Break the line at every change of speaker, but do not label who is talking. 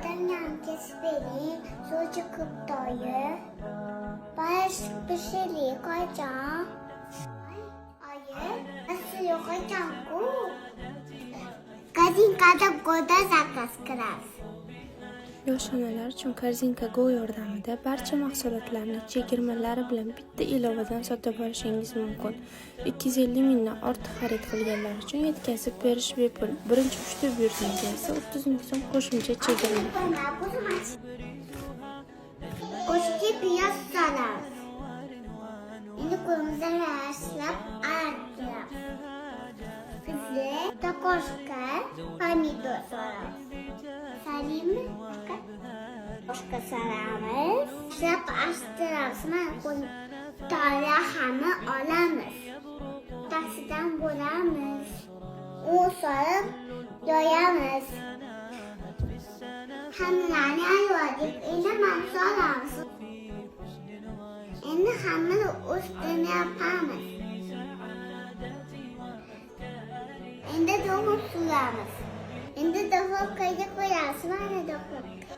Badamdan kesip vereyim. Su çıkıp doyur. Bayağı pişirli koyacağım. Hayır. Nasıl yok koyacağım bu? Korzinkada go'da zakaz qilamiz.
Yosh onalar uchun Korzinka Go yordamida barcha mahsulotlarni chegirmalari bilan bitta ilovadan sotib olishingiz mumkin. 250 mingdan ortiq xarid qilganlar uchun yetkazib berish bepul. Birinchi 3 ta buyurtmaga esa 30 ming so'm qo'shimcha chegirma.
Qo'shimcha piyoz solamiz. Endi qo'yimizni yaxshilab arttiramiz. Bizga tokoshka pomidor solamiz. Solamiz. Boshqa solamiz. Yaxshilab arttiramiz. Mana qo'yib hamma olamiz. Taksidan bo'lamiz. U solib yoyamiz. Hammalarni ayyordik. Endi mana solamiz. Endi hammani ustini yapamiz. Endi duxovka suramiz. Endi duxovkaga qo'yamiz. Mana duxovka.